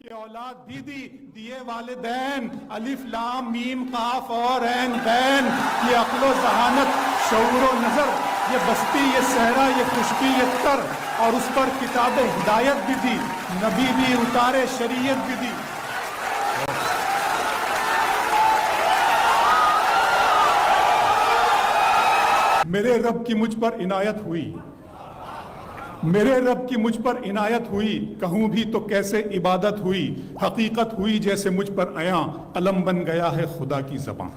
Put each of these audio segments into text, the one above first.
کہ اولاد بھی دیے والدین الف لام میم قاف اور عین غین، یہ عقل و ذہانت شعور و نظر، یہ بستی یہ صحرا یہ خشکی یہ تر، اور اس پر کتاب ہدایت بھی دی، نبی بھی اتارے شریعت بھی دی۔ میرے رب کی مجھ پر عنایت ہوئی، میرے رب کی مجھ پر عنایت ہوئی، کہوں بھی تو کیسے عبادت ہوئی، حقیقت ہوئی جیسے مجھ پر عیاں، قلم بن گیا ہے خدا کی زبان۔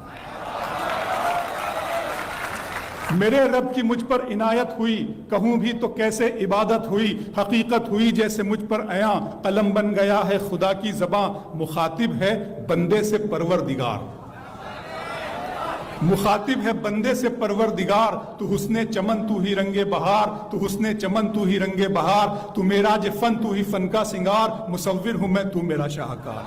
میرے رب کی مجھ پر عنایت ہوئی، کہوں بھی تو کیسے عبادت ہوئی، حقیقت ہوئی جیسے مجھ پر عیاں، قلم بن گیا ہے خدا کی زبان۔ مخاطب ہے بندے سے پروردگار، مخاطب ہے بندے سے پروردگار، تو حسن چمن تو ہی رنگ بہار، تو حسن چمن تو ہی رنگ بہار، تو معراج فن تو ہی فن کا سنگار، مصور ہوں میں تو میرا شاہکار۔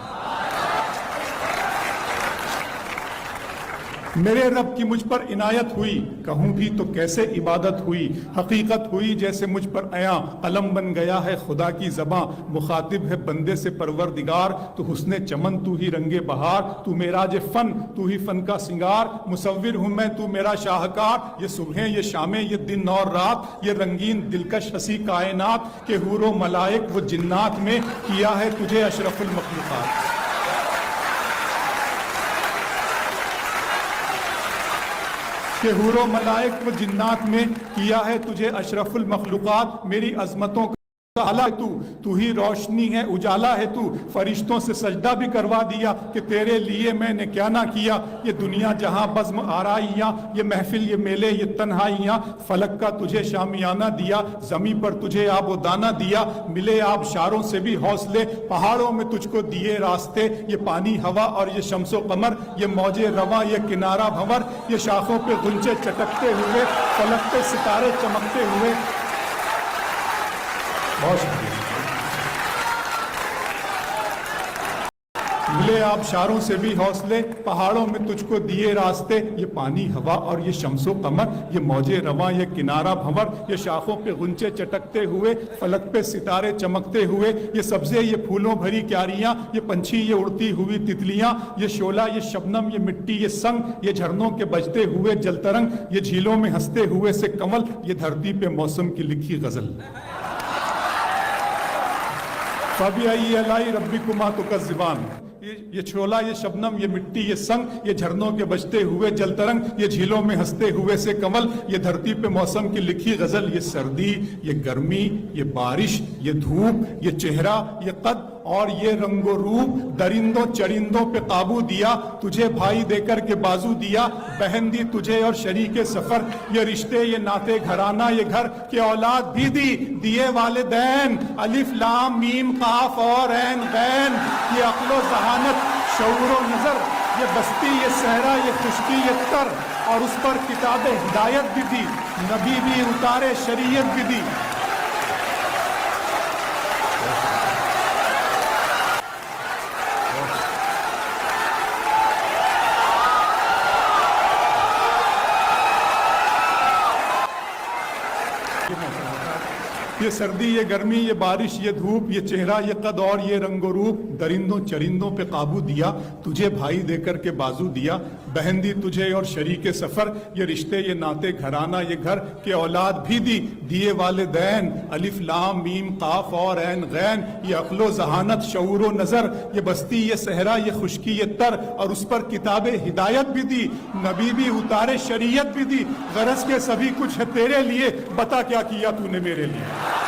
میرے رب کی مجھ پر عنایت ہوئی، کہوں بھی تو کیسے عبادت ہوئی، حقیقت ہوئی جیسے مجھ پر عیاں، قلم بن گیا ہے خدا کی زباں۔ مخاطب ہے بندے سے پروردگار، تو حسن چمن تو ہی رنگ بہار، تو معراج فن تو ہی فن کا سنگار، مصور ہوں میں تو میرا شاہکار۔ یہ صبحیں یہ شامیں یہ دن اور رات، یہ رنگین دلکش ہنسی کائنات، کہ حور و ملائک و جنات میں کیا ہے تجھے اشرف المخلوقات۔ کہ حور و ملائک و جنات میں کیا ہے تجھے اشرف المخلوقات۔ میری عظمتوں کا اعلیٰ تو ہی روشنی ہے اجالا ہے تو، فرشتوں سے سجدہ بھی کروا دیا کہ تیرے لیے میں نے کیا نہ کیا۔ یہ دنیا جہاں بزم آرائیاں، یہ محفل یہ میلے یہ تنہائیاں، فلک کا تجھے شامیانہ دیا، زمیں پر تجھے آب و دانہ دیا، ملے آبشاروں سے بھی حوصلے، پہاڑوں میں تجھ کو دیے راستے، یہ پانی ہوا اور یہ شمس و قمر، یہ موج رواں یہ کنارہ بھنور، یہ شاخوں پہ غنچے چٹکتے ہوئے، فلک پہ ستارے چمکتے ہوئے۔ بہت شکریہ۔ ملے آبشاروں سے بھی حوصلے، پہاڑوں میں تجھ کو دیے راستے، یہ پانی ہوا اور یہ شمس و قمر، یہ موج رواں یہ کنارہ بھنور، یہ شاخوں پہ غنچے چٹکتے ہوئے، فلک پہ ستارے چمکتے ہوئے، یہ سبزے یہ پھولوں بھری کیاریاں، یہ پنچھی یہ اڑتی ہوئی تتلیاں، یہ شعلہ یہ شبنم یہ مٹی یہ سنگ، یہ جھرنوں کے بجتے ہوئے جل ترنگ، یہ جھیلوں میں ہنستے ہوئے سے کنول، یہ دھرتی پہ موسم کی لکھی غزل۔ فَبِأَيِّ آلَاءِ رَبِّكُمَا تُكَذِّبَانِ، یہ شعلہ یہ شبنم یہ مٹی یہ سنگ، یہ جھرنوں کے بجتے ہوئے جل ترنگ، یہ جھیلوں میں ہنستے ہوئے سے کنول، یہ دھرتی پہ موسم کی لکھی غزل۔ یہ سردی یہ گرمی یہ بارش یہ دھوپ یہ چہرہ یہ قد اور یہ رنگ و روپ، درندوں چرندوں پہ قابو دیا، تجھے بھائی دے کر کے بازو دیا، بہن دی تجھے اور شریک سفر، یہ رشتے یہ ناتے گھرانہ یہ گھر، کہ اولاد بھی دیے والدین الف لام میم قاف اور عین غین، یہ عقل و ذہانت شعور و نظر، یہ بستی یہ صحرا یہ خشکی یہ تر، اور اس پر کتاب ہدایت بھی دی، نبی بھی اتارے شریعت بھی دی۔ یہ سردی یہ گرمی یہ بارش یہ دھوپ، یہ چہرہ یہ قد اور یہ رنگ و روپ، درندوں چرندوں پہ قابو دیا، تجھے بھائی دے کر کے بازو دیا، بہن دی تجھے اور شریک سفر، یہ رشتے یہ ناتے گھرانہ یہ گھر، کہ اولاد بھی دیے والدین الف لام میم قاف اور عین غین، یہ عقل و ذہانت شعور و نظر، یہ بستی یہ صحرا یہ خشکی یہ تر، اور اس پر کتاب ہدایت بھی دی، نبی بھی اتارے شریعت بھی دی۔ غرض کے سبھی کچھ ہے تیرے لیے، بتا کیا کیا تو نے میرے لیے۔